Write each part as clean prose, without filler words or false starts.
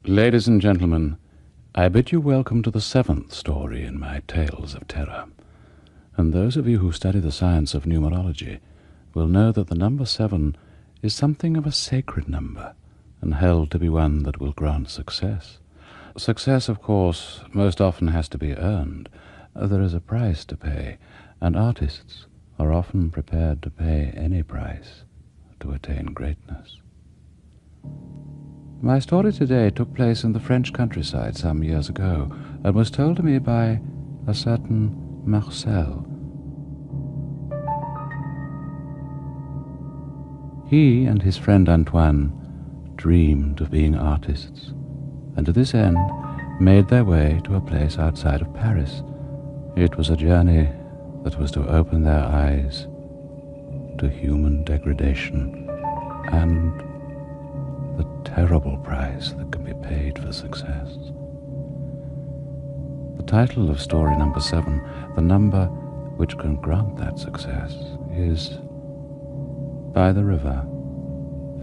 Ladies and gentlemen, I bid you welcome to the seventh story in my Tales of Terror. And those of you who study the science of numerology will know that the number 7 is something of a sacred number, and held to be one that will grant success. Success, of course, most often has to be earned. There is a price to pay, and artists are often prepared to pay any price to attain greatness. My story today took place in the French countryside some years ago, and was told to me by a certain Marcel. He and his friend Antoine dreamed of being artists, and to this end made their way to a place outside of Paris. It was a journey that was to open their eyes to human degradation and the terrible price that can be paid for success. The title of story number 7, the number which can grant that success, is By the River,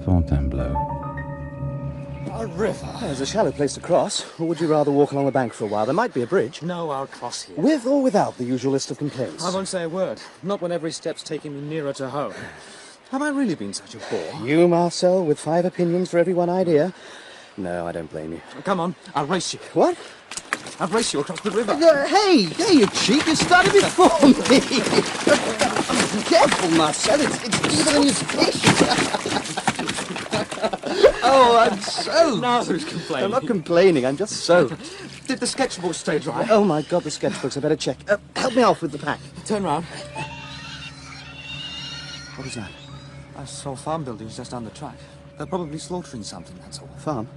Fontainebleau. A river? There's a shallow place to cross. Or would you rather walk along the bank for a while? There might be a bridge. No, I'll cross here. With or without the usual list of complaints? I won't say a word. Not when every step's taking me nearer to home. Have I really been such a bore? You, Marcel, with 5 opinions for every one idea? No, I don't blame you. Come on, I'll race you. What? I'll race you across the river. Hey, you cheat. You started before me. Careful, Marcel. It's deeper than you think. Oh, I'm so... Now who's complaining? I'm not complaining. I'm just so... Did the sketchbook stay dry? Oh, my God, the sketchbooks. I better check. Help me off with the pack. Turn round. What is that? I saw farm buildings just down the track. They're probably slaughtering something, that's all. Farm?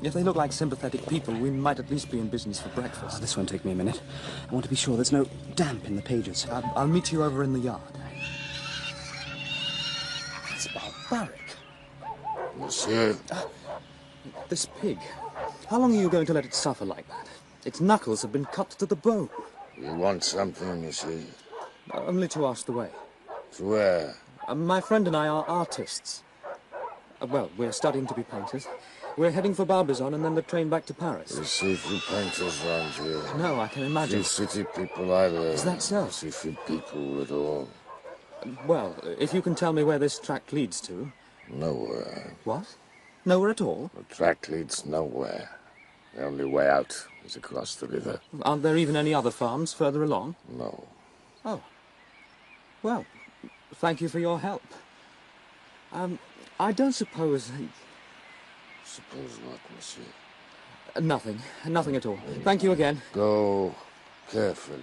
If they look like sympathetic people, we might at least be in business for breakfast. Oh, this won't take me a minute. I want to be sure there's no damp in the pages. I'll meet you over in the yard. That's barbaric. Monsieur, This pig. How long are you going to let it suffer like that? Its knuckles have been cut to the bone. you want something, monsieur? Only to ask the way. To where? My friend and I are artists. Well, we're studying to be painters. We're heading for Barbizon and then the train back to Paris. We see few painters round here. No, I can imagine. Few city people either. Is that so? See few people at all. Well, if you can tell me where this track leads to. Nowhere. What? Nowhere at all? The track leads nowhere. The only way out is across the river. Aren't there even any other farms further along? No. Oh. Well, thank you for your help. I don't suppose... Suppose what, monsieur? Nothing. Nothing at all. Thank you again. Go carefully,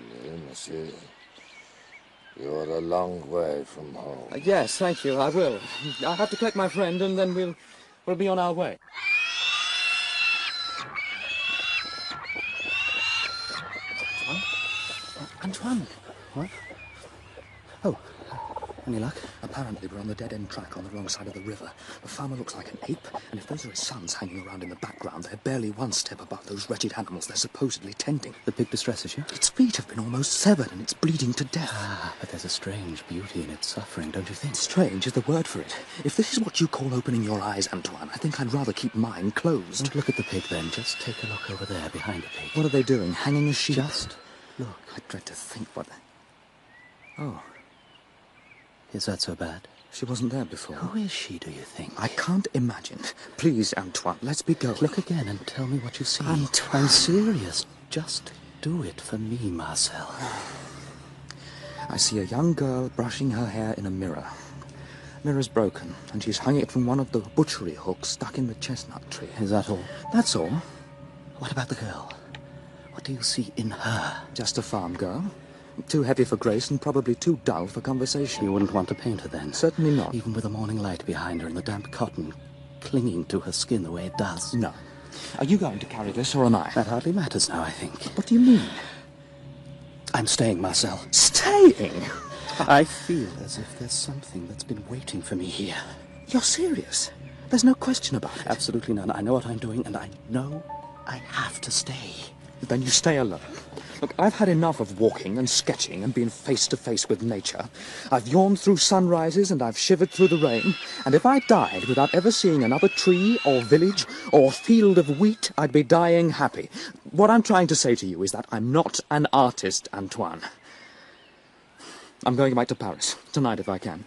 monsieur. You're a long way from home. Yes, thank you. I will. I'll have to collect my friend and then we'll be on our way. Antoine! What? Oh, any luck? Apparently we're on the dead-end track on the wrong side of the river. The farmer looks like an ape, and if those are his sons hanging around in the background, they're barely one step above those wretched animals they're supposedly tending. The pig distresses you? Its feet have been almost severed, and it's bleeding to death. Ah, but there's a strange beauty in its suffering, don't you think? Strange is the word for it. If this is what you call opening your eyes, Antoine, I think I'd rather keep mine closed. Don't look at the pig, then. Just take a look over there, behind the pig. What are they doing? Hanging a sheep? Just look. I dread to think what... Oh, Is that so bad? she wasn't there before. Who is she, do you think? I can't imagine. Please, Antoine, let's be going. Look again and tell me what you see. Antoine. I'm serious. Just do it for me, Marcel. I see a young girl brushing her hair in a mirror. Mirror's broken, and she's hung it from one of the butchery hooks stuck in the chestnut tree. Is that all? That's all. What about the girl? What do you see in her? Just a farm girl. Too heavy for grace and probably too dull for conversation. You wouldn't want to paint her, then? Certainly not. Even with the morning light behind her and the damp cotton clinging to her skin the way it does? No. Are you going to carry this, or am I? That hardly matters now, I think. What do you mean? I'm staying, Marcel. Staying? I feel as if there's something that's been waiting for me here. You're serious? There's no question about it. Absolutely none. I know what I'm doing, and I know I have to stay. Then you stay alone. Look, I've had enough of walking and sketching and being face to face with nature. I've yawned through sunrises and I've shivered through the rain. And if I died without ever seeing another tree or village or field of wheat, I'd be dying happy. What I'm trying to say to you is that I'm not an artist, Antoine. I'm going back to Paris, tonight if I can.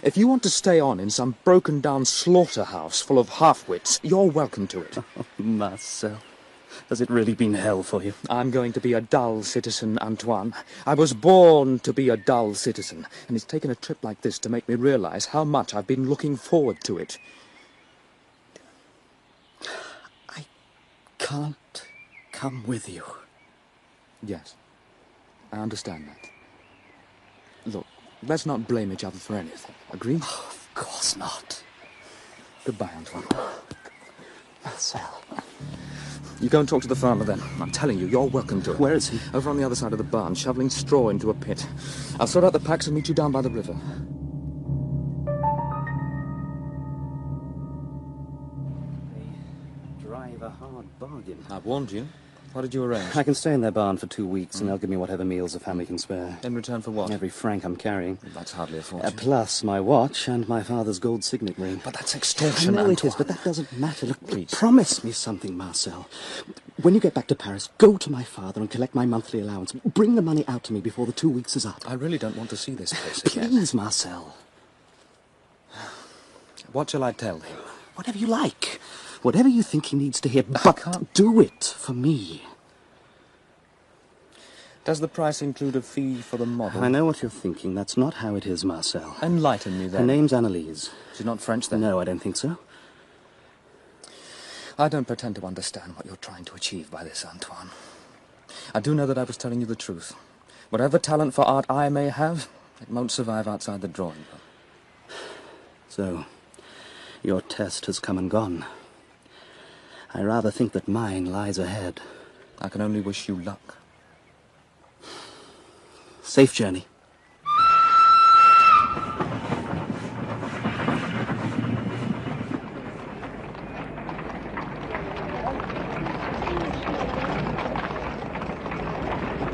If you want to stay on in some broken-down slaughterhouse full of half-wits, you're welcome to it. Oh, Marcel, has it really been hell for you? I'm going to be a dull citizen, Antoine. I was born to be a dull citizen, and it's taken a trip like this to make me realize how much I've been looking forward to it. I can't come with you. Yes, I understand that. Look, let's not blame each other for anything, agreed? Oh, of course not. Goodbye, Antoine. Marcel. You go and talk to the farmer then. I'm telling you, you're welcome to it. Where is he? Over on the other side of the barn, shoveling straw into a pit. I'll sort out the packs and meet you down by the river. They drive a hard bargain. I warned you. What did you arrange? I can stay in their barn for 2 weeks, and they'll give me whatever meals the family can spare. In return for what? Every franc I'm carrying. That's hardly a fortune. Plus my watch and my father's gold signet ring. But that's I extortion, know it is, Antoine. but that doesn't matter. Look, Please. promise me something, Marcel. When you get back to Paris, go to my father and collect my monthly allowance. Bring the money out to me before the 2 weeks is up. I really don't want to see this place again. Please, Marcel. What shall I tell him? Whatever you like. Whatever you think he needs to hear. But can't. do it for me. Does the price include a fee for the model? I know what you're thinking. That's not how it is, Marcel. Enlighten me then. Her name's Annalise. She's not French then? No, I don't think so. I don't pretend to understand what you're trying to achieve by this, Antoine. I do know that I was telling you the truth. Whatever talent for art I may have, it won't survive outside the drawing room. So, your test has come and gone. I rather think that mine lies ahead. I can only wish you luck. Safe journey.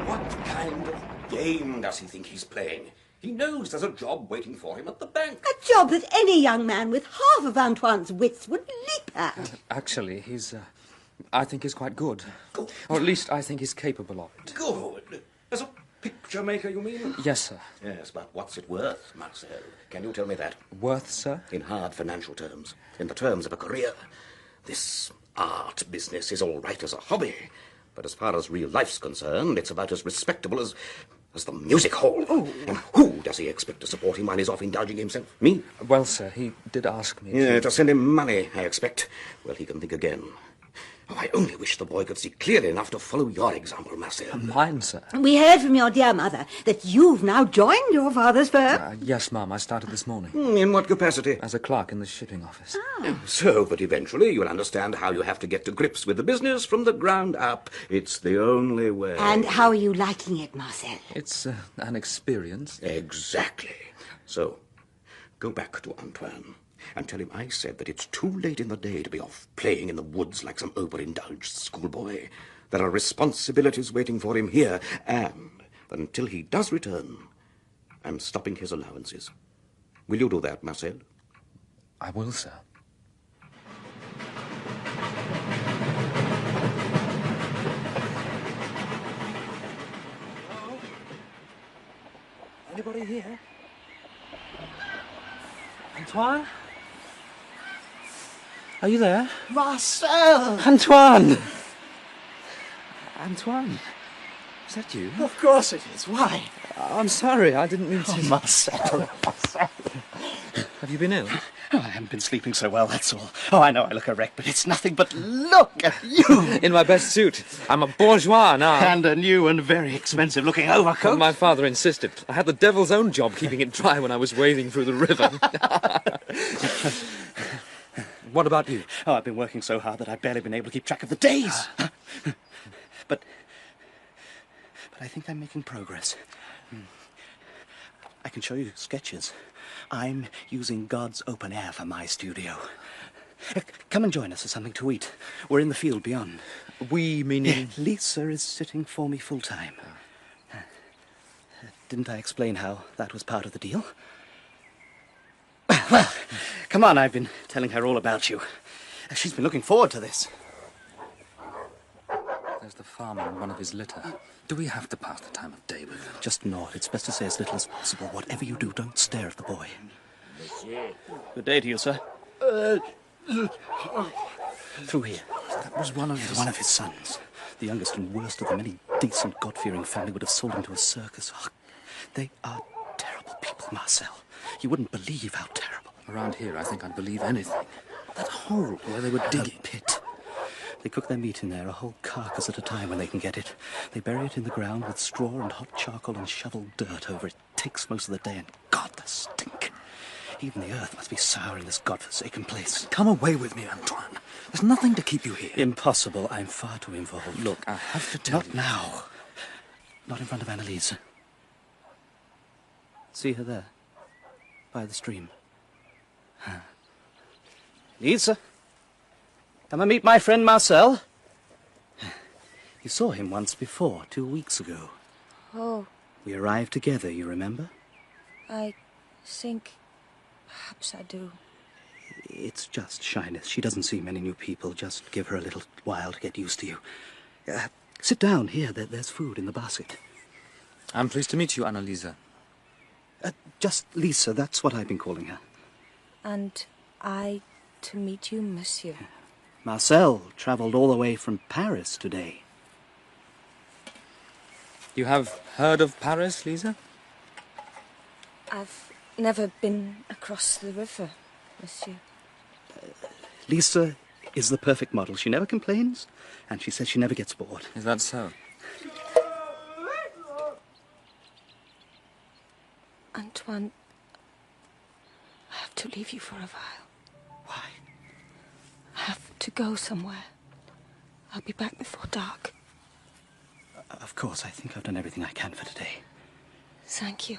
What kind of game does he think he's playing? He knows there's a job waiting for him at the bank. A job that any young man with half of Antoine's wits would leap at. Actually, I think he's quite good. Good. Or at least I think he's capable of it. Good. As a picture maker, you mean? Yes, sir. Yes, but what's it worth, Marcel? Can you tell me that? Worth, sir? In hard financial terms, in the terms of a career. This art business is all right as a hobby, but as far as real life's concerned, it's about as respectable as the music hall. Oh. And who does he expect to support him while he's off indulging himself? Me? Well, sir, he did ask me Yeah, to send him money, I expect. Well, he can think again. Oh, I only wish the boy could see clearly enough to follow your example, Marcel. Mine, sir. We heard from your dear mother that you've now joined your father's firm. Yes, Mum, I started this morning. In what capacity? As a clerk in the shipping office. So that eventually you'll understand how you have to get to grips with the business from the ground up. It's the only way. And how are you liking it, Marcel? It's an experience. Exactly. So, go back to Antoine and tell him I said that it's too late in the day to be off playing in the woods like some overindulged schoolboy. There are responsibilities waiting for him here, and until he does return, I'm stopping his allowances. Will you do that, Marcel? I will, sir. Hello? Anybody here? Antoine? Are you there? Marcel! Antoine! Antoine? Is that you? Of course it is. Why? I'm sorry, I didn't mean to... Oh, Marcel. Have you been ill? Oh, I haven't been sleeping so well, that's all. Oh, I know I look a wreck, but it's nothing but look at you! In my best suit. I'm a bourgeois now. And a new and very expensive-looking overcoat. My father insisted. I had the devil's own job keeping it dry when I was wading through the river. What about you? Oh, I've been working so hard that I've barely been able to keep track of the days. But I think I'm making progress. I can show you sketches. I'm using God's open air for my studio. Come and join us for something to eat. We're in the field beyond. We, meaning... Lisa is sitting for me full time. Didn't I explain how that was part of the deal? Well, come on, I've been telling her all about you. She's been looking forward to this. There's the farmer and one of his litter. Do we have to pass the time of day with them? Just nod. It's best to say as little as possible. Whatever you do, don't stare at the boy. Good day to you, sir. Through here. That was one of his sons. The youngest and worst of them. Any decent, God-fearing family would have sold him to a circus. Oh, they are terrible people, Marcel. You wouldn't believe how terrible. Around here, I think I'd believe anything. That hole where they were digging. A pit. They cook their meat in there, a whole carcass at a time when they can get it. They bury it in the ground with straw and hot charcoal and shovel dirt over it. Takes most of the day, and God, the stink. Even the earth must be sour in this godforsaken place. Come away with me, Antoine. There's nothing to keep you here. Impossible. I'm far too involved. Look, I have to tell you. Not now. Not in front of Annalise. See her there, by the stream. Lisa, come and meet my friend Marcel. You saw him once before, 2 weeks ago. Oh, We arrived together, you remember? I think perhaps I do. It's just shyness. She doesn't see many new people. Just give her a little while to get used to you. Sit down here. There's food in the basket. I'm pleased to meet you, Annalisa. Just Lisa, that's what I've been calling her. And I to meet you, monsieur. Marcel travelled all the way from Paris today. You have heard of Paris, Lisa? I've never been across the river, monsieur. Lisa is the perfect model. She never complains, and she says she never gets bored. Is that so? Antoine, I have to leave you for a while. Why? I have to go somewhere. I'll be back before dark. Of course, I think I've done everything I can for today. Thank you.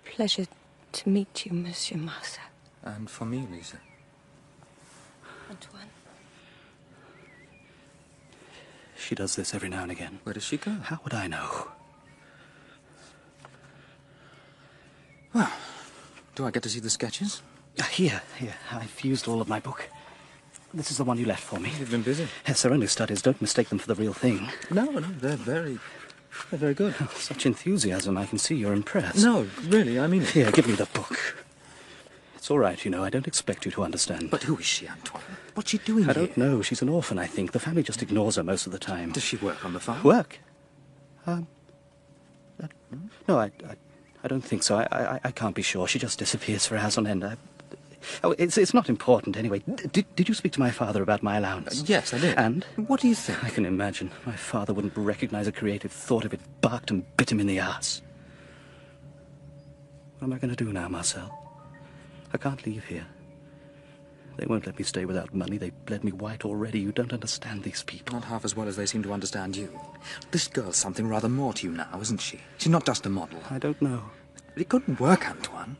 Pleasure to meet you, Monsieur Marcel. And for me, Lisa. Antoine. She does this every now and again. Where does she go? How would I know? Well, do I get to see the sketches? Here. I've used all of my book. This is the one you left for me. You've been busy. Yes, they're only studies. Don't mistake them for the real thing. No, they're very good. Oh, such enthusiasm. I can see you're impressed. No, really, I mean it. Here, give me the book. It's all right, you know. I don't expect you to understand. But who is she, Antoine? What's she doing I here? don't know. She's an orphan, I think. The family just ignores her most of the time. Does she work on the farm? Work? No, I don't think so. I can't be sure. She just disappears for hours on end. It's not important anyway. Did you speak to my father about my allowance? Yes, I did. And? What do you think? I can imagine. My father wouldn't recognize a creative thought if it barked and bit him in the arse. What am I going to do now, Marcel? I can't leave here. They won't let me stay without money. They've bled me white already. You don't understand these people. Not half as well as they seem to understand you. This girl's something rather more to you now, isn't she? She's not just a model. I don't know. It couldn't work, Antoine.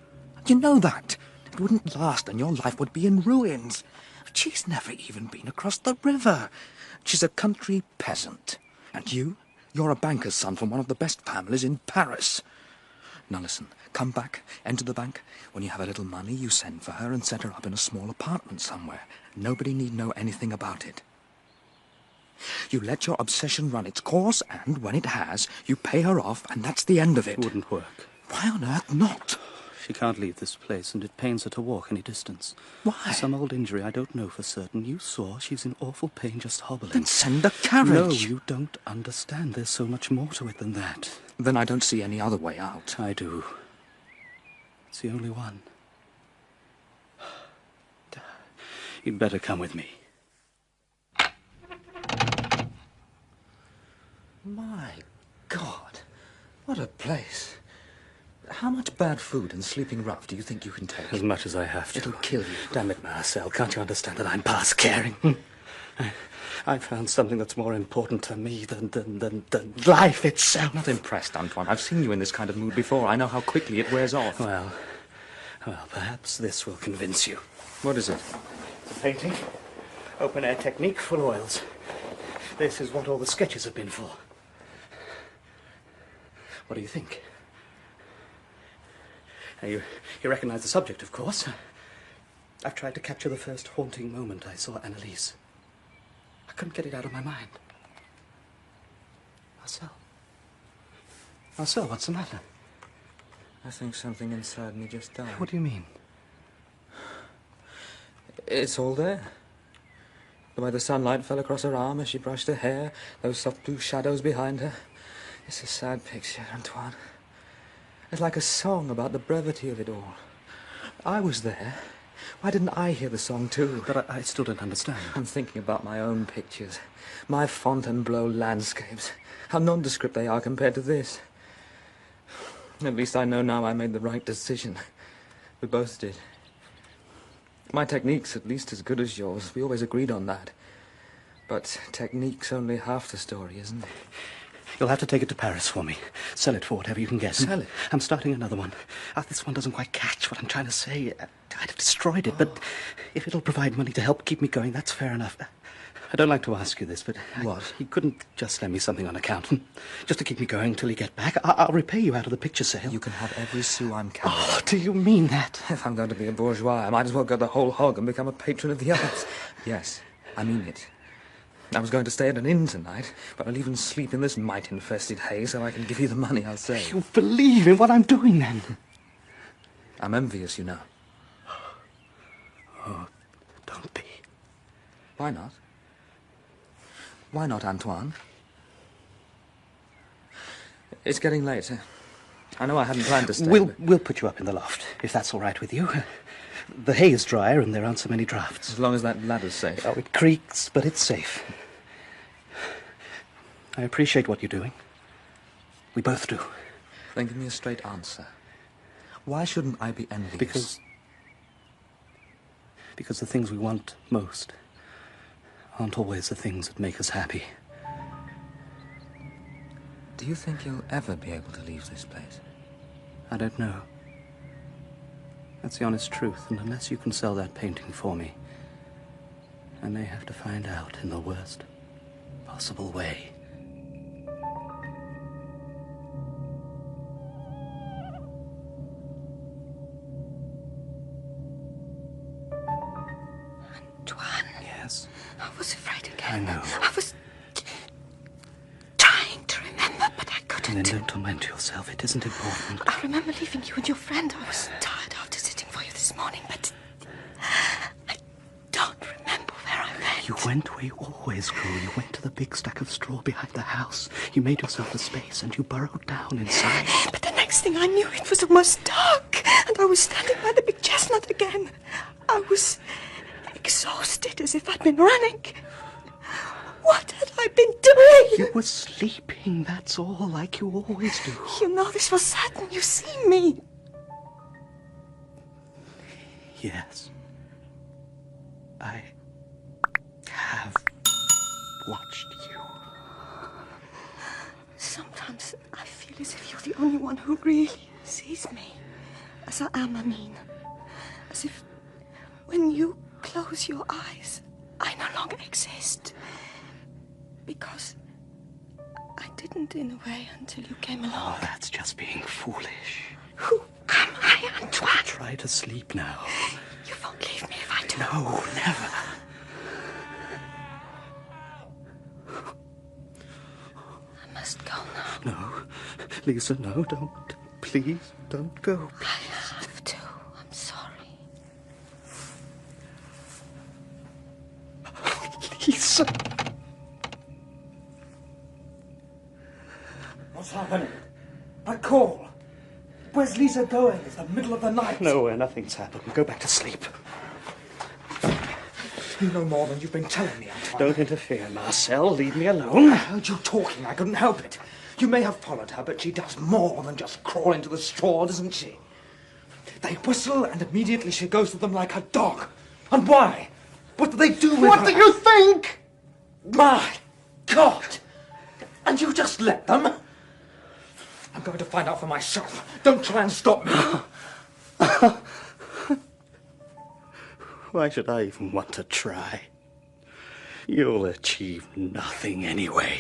You know that. It wouldn't last, and your life would be in ruins. She's never even been across the river. She's a country peasant. And you're a banker's son from one of the best families in Paris. Now listen, come back, enter the bank. When you have a little money, you send for her and set her up in a small apartment somewhere. Nobody need know anything about it. You let your obsession run its course, and when it has, you pay her off, and that's the end of it. It wouldn't work. Why on earth not? She can't leave this place, and it pains her to walk any distance. Why? Some old injury, I don't know for certain. You saw she's in awful pain just hobbling. Then send a carriage. No, you don't understand. There's so much more to it than that. Then I don't see any other way out. I do. It's the only one. You'd better come with me. My God, what a place. How much bad food and sleeping rough do you think you can take? As much as I have to. It'll kill you. Damn it, Marcel. Can't you understand that I'm past caring? I found something that's more important to me than life itself. I'm not impressed, Antoine. I've seen you in this kind of mood before. I know how quickly it wears off. Well, Well, perhaps this will convince you. What is it? It's a painting. Open-air technique, full oils. This is what all the sketches have been for. What do you think? Now, you recognize the subject, of course. I've tried to capture the first haunting moment I saw Annalise. I couldn't get it out of my mind. Marcel. Marcel, what's the matter? I think something inside me just died. What do you mean? It's all there. The way the sunlight fell across her arm as she brushed her hair, those soft blue shadows behind her. It's a sad picture, Antoine. It's like a song about the brevity of it all. I was there. Why didn't I hear the song too? But I still don't understand. I'm thinking about my own pictures. My Fontainebleau landscapes. How nondescript they are compared to this. At least I know now I made the right decision. We both did. My technique's at least as good as yours. We always agreed on that. But technique's only half the story, isn't it? You'll have to take it to Paris for me. Sell it for whatever you can get. Sell it? I'm starting another one. This one doesn't quite catch what I'm trying to say. I'd have destroyed it, but if it'll provide money to help keep me going, that's fair enough. I don't like to ask you this, but... What? He couldn't just lend me something on account, just to keep me going till you get back. I'll repay you out of the picture sale. You can have every sou I'm carrying. Oh, do you mean that? If I'm going to be a bourgeois, I might as well go the whole hog and become a patron of the arts. Yes, I mean it. I was going to stay at an inn tonight, but I'll even sleep in this mite-infested hay so I can give you the money I'll save. You believe in what I'm doing, then? I'm envious, you know. Oh, don't be. Why not? Why not, Antoine? It's getting late. I know I hadn't planned to stay. We'll put you up in the loft, if that's all right with you. The hay is drier and there aren't so many drafts. As long as that ladder's safe. Oh, it creaks, but it's safe. I appreciate what you're doing. We both do. Then give me a straight answer. Why shouldn't I be envious? Because the things we want most aren't always the things that make us happy. Do you think you'll ever be able to leave this place? I don't know. That's the honest truth, and unless you can sell that painting for me, I may have to find out in the worst possible way. Antoine. Yes? I was afraid again. I know. I was trying to remember, but I couldn't. And then don't torment yourself. It isn't important. I remember leaving you and your friend. I was tired after sitting for you this morning, but I don't remember where I went. You went where you always go. You went to the big stack of straw behind the house. You made yourself a space and you burrowed down inside. But the next thing I knew, it was almost dark, and I was standing by the big chestnut again. I was exhausted, as if I'd been running. What had I been doing? You were sleeping, that's all, like you always do. You know this was certain. You've seen me. Yes. I have watched you. Sometimes I feel as if you're the only one who really sees me. As I am, I mean. As if when you close your eyes, I no longer exist. Because I didn't in a way until you came along. Oh, that's just being foolish. Who am I, Antoine? Try to sleep now. You won't leave me if I do. No, never. I must go now. No, Lisa, no, don't. Please, don't go. I have to. I'm sorry. Lisa. What's happening? I call. Where's Lisa going? It's the middle of the night. Nowhere, nothing's happened. Go back to sleep. You know more than you've been telling me, Antoine. Don't interfere, Marcel. Leave me alone. I heard you talking. I couldn't help it. You may have followed her, but she does more than just crawl into the straw, doesn't she? They whistle, and immediately she goes to them like a dog. And why? What do they do with her? What do you think? My God! And you just let them? I'm going to find out for myself. Don't try and stop me. Why should I even want to try? You'll achieve nothing anyway.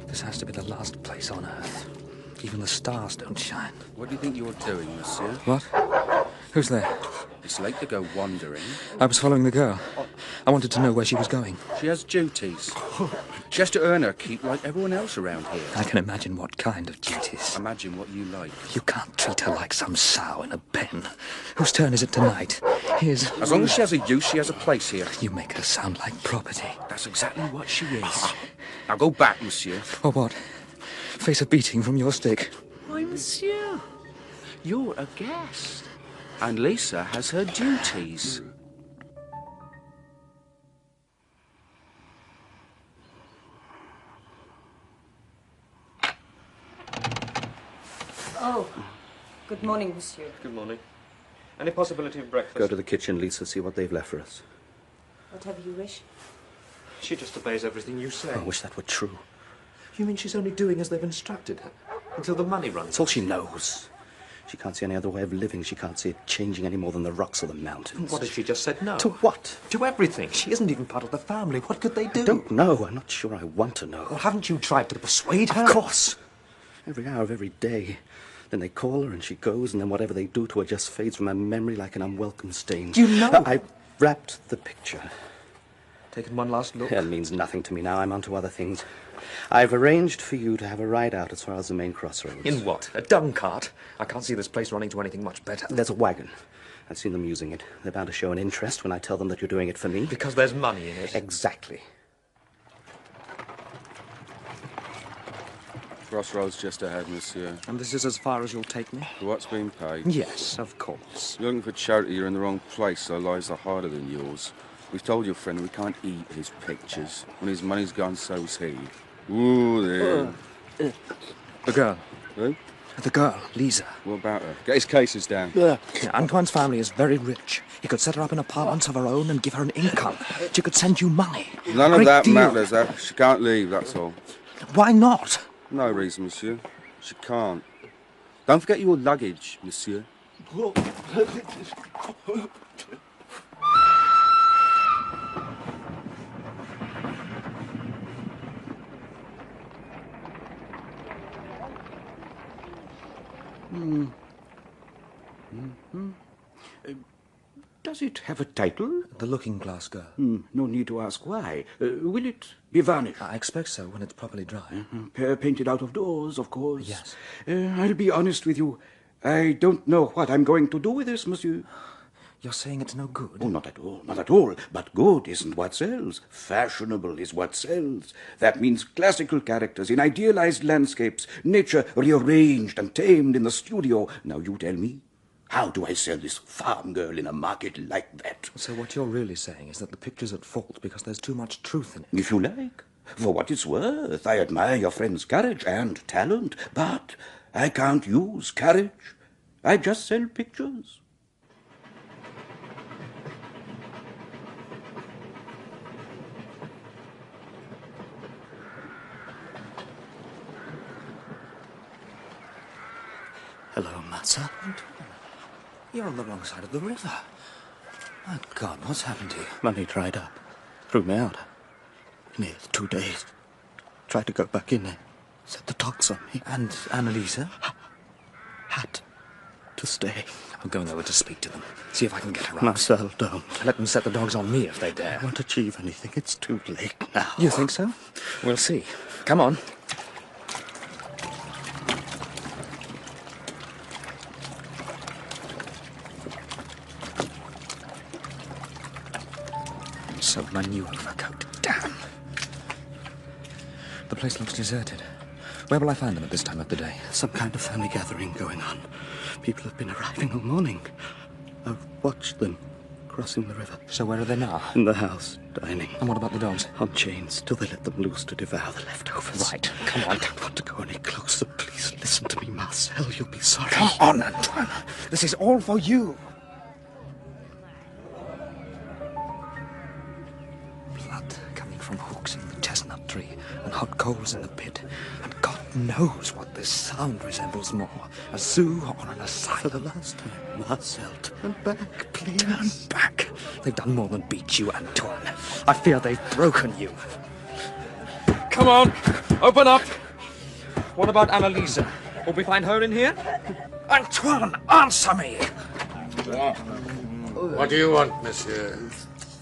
This has to be the last place on Earth. Even the stars don't shine. What do you think you're doing, monsieur? What? Who's there? It's late to go wandering. I was following the girl. I wanted to know where she was going. She has duties. She has to earn her keep like everyone else around here. I can imagine what kind of duties. Imagine what you like. You can't treat her like some sow in a pen. Whose turn is it tonight? His. As long as she has a use, she has a place here. You make her sound like property. That's exactly what she is. Now go back, monsieur. Or what? Face a beating from your stick. Why, monsieur? You're a guest. And Lisa has her duties. Oh, good morning, monsieur. Good morning. Any possibility of breakfast? Go to the kitchen, Lisa, see what they've left for us. Whatever you wish. She just obeys everything you say. I wish that were true. You mean she's only doing as they've instructed her? Until the money runs That's all she knows. She can't see any other way of living. She can't see it changing any more than the rocks or the mountains. What if she just said no? To what? To everything. She isn't even part of the family. What could they do? I don't know. I'm not sure I want to know. Well, haven't you tried to persuade her? Of course. Every hour of every day. Then they call her and she goes, and then whatever they do to her just fades from her memory like an unwelcome stain. You know. I wrapped the picture. Taken one last look? It means nothing to me now. I'm on to other things. I've arranged for you to have a ride out as far as the main crossroads. In what? A dung cart? I can't see this place running to anything much better. There's a wagon. I've seen them using it. They're bound to show an interest when I tell them that you're doing it for me. Because there's money in it. Exactly. Crossroads just ahead, monsieur. And this is as far as you'll take me? For what's been paid? Yes, of course. You're looking for charity, you're in the wrong place, so lives are harder than yours. We've told your friend we can't eat his pictures. When his money's gone, so's he. Ooh, there. The girl. Who? The girl, Lisa. What about her? Get his cases down. Yeah, Antoine's family is very rich. He could set her up in apartments of her own and give her an income. She could send you money. None of Great that deal. matters. She can't leave, that's all. Why not? No reason, monsieur. She can't. Don't forget your luggage, monsieur. Does it have a title? The Looking Glass Girl. No need to ask why. Will it be varnished? I expect so when it's properly dry. Painted out of doors, of course. Yes. I'll be honest with you. I don't know what I'm going to do with this, monsieur. You're saying it's no good? Oh, not at all, not at all. But good isn't what sells. Fashionable is what sells. That means classical characters in idealized landscapes, nature rearranged and tamed in the studio. Now you tell me, how do I sell this farm girl in a market like that? So what you're really saying is that the picture's at fault because there's too much truth in it? If you like. For what it's worth, I admire your friend's courage and talent, but I can't use courage. I just sell pictures. Hello, Matza. You're on the wrong side of the river. My God, what's happened to you? Money dried up. Threw me out. Near 2 days. Tried to go back in there. Set the dogs on me. And Annalisa? Had to stay. I'm going over to speak to them. See if I can get her out. Marcel, don't. Let them set the dogs on me if they dare. I won't achieve anything. It's too late now. You think so? We'll see. Come on. So my new overcoat. Damn. The place looks deserted. Where will I find them at this time of the day? Some kind of family gathering going on. People have been arriving all morning. I've watched them crossing the river. So where are they now? In the house, dining. And what about the dogs? On chains, till they let them loose to devour the leftovers. Right, come on. I don't want to go any closer. Please listen to me, Marcel. You'll be sorry. Come on, Antoine. This is all for you. Blood coming from hooks in the chestnut tree and hot coals in the pit. And God knows what this this sound resembles more a zoo or an asylum. For the last time, Marcel, turn back, please. Turn back. They've done more than beat you, Antoine. I fear they've broken you. Come on, open up. What about Annalisa? Will we find her in here? Antoine, answer me. What do you want, monsieur?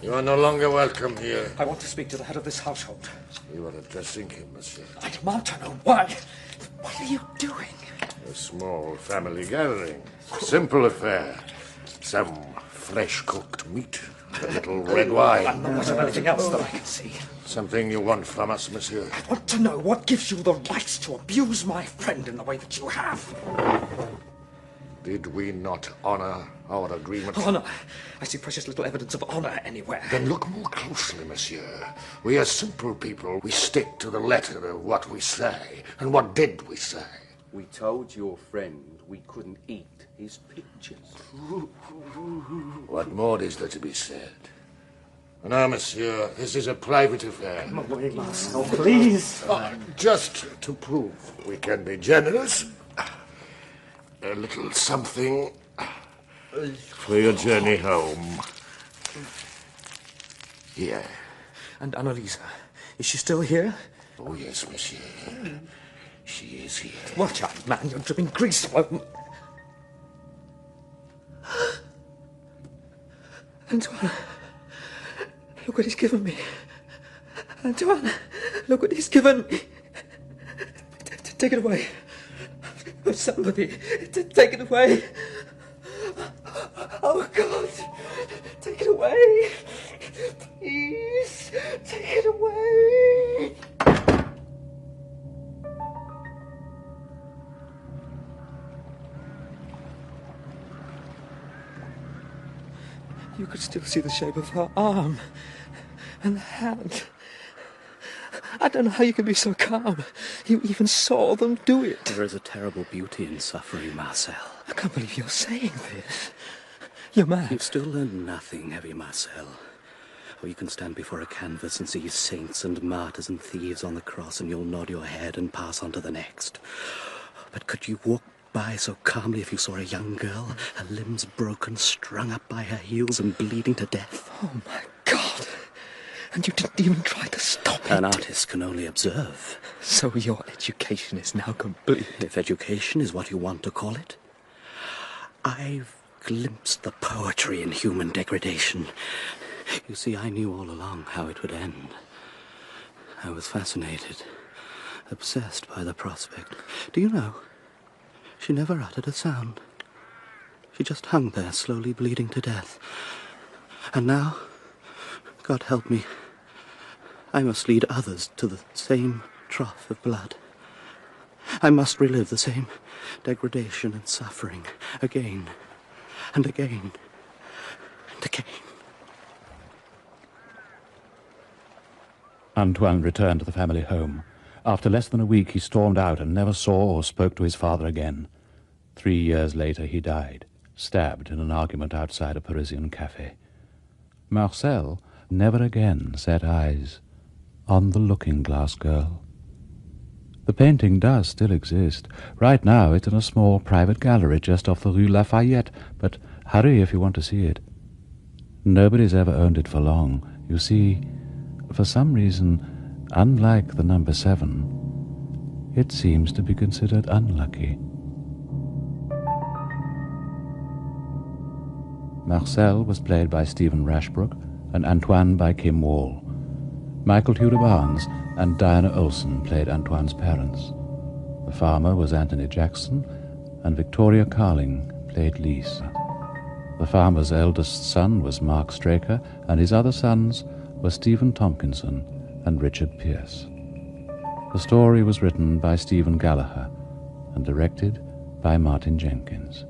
You are no longer welcome here. I want to speak to the head of this household. You are addressing him, monsieur. I demand to know why. What are you doing? A small family gathering. Simple affair. Some fresh-cooked meat, a little red wine. And there wasn't anything else that I can see. Something you want from us, monsieur? I want to know what gives you the right to abuse my friend in the way that you have. Did we not honor our agreement? Honor? I see precious little evidence of honor anywhere. Then look more closely, monsieur. We are simple people. We stick to the letter of what we say. And what did we say? We told your friend we couldn't eat his pictures. What more is there to be said? Now, monsieur, this is a private affair. Marcel, please. Just to prove we can be generous, a little something for your journey home. Here. And Annalisa, is she still here? Oh, yes, monsieur. She is here. Watch out, man. You're dripping grease. Antoine, look what he's given me. Antoine, look what he's given me. Take it away. Oh, somebody, take it away. Oh, God, take it away. Please, take it away. You could still see the shape of her arm and the hand. I don't know how you can be so calm. You even saw them do it. There is a terrible beauty in suffering, Marcel. I can't believe you're saying this. You're mad. You've still learned nothing, have you, Marcel? Or you can stand before a canvas and see saints and martyrs and thieves on the cross, and you'll nod your head and pass on to the next. But could you walk by so calmly if you saw a young girl, her limbs broken, strung up by her heels and bleeding to death? Oh, my God. And you didn't even try to stop it. An artist can only observe. So your education is now complete. If education is what you want to call it. I've glimpsed the poetry in human degradation. You see, I knew all along how it would end. I was fascinated, obsessed by the prospect. Do you know, she never uttered a sound. She just hung there, slowly bleeding to death. And now, God help me, I must lead others to the same trough of blood. I must relive the same degradation and suffering again and again and again. Antoine returned to the family home. After less than a week, he stormed out and never saw or spoke to his father again. 3 years later, he died, stabbed in an argument outside a Parisian cafe. Marcel never again set eyes on the looking-glass girl. The painting does still exist. Right now, it's in a small private gallery just off the Rue Lafayette, but hurry if you want to see it. Nobody's ever owned it for long. You see, for some reason, unlike the number 7, it seems to be considered unlucky. Marcel was played by Stephen Rashbrook and Antoine by Kim Wall. Michael Tudor Barnes and Diana Olsen played Antoine's parents. The farmer was Anthony Jackson, and Victoria Carling played Lisa. The farmer's eldest son was Mark Straker, and his other sons were Stephen Tompkinson and Richard Pearce. The story was written by Stephen Gallagher and directed by Martin Jenkins.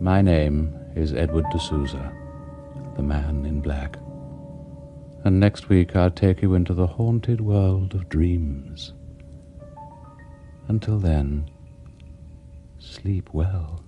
My name is Edward de Souza, the man in black. And next week I'll take you into the haunted world of dreams. Until then, sleep well.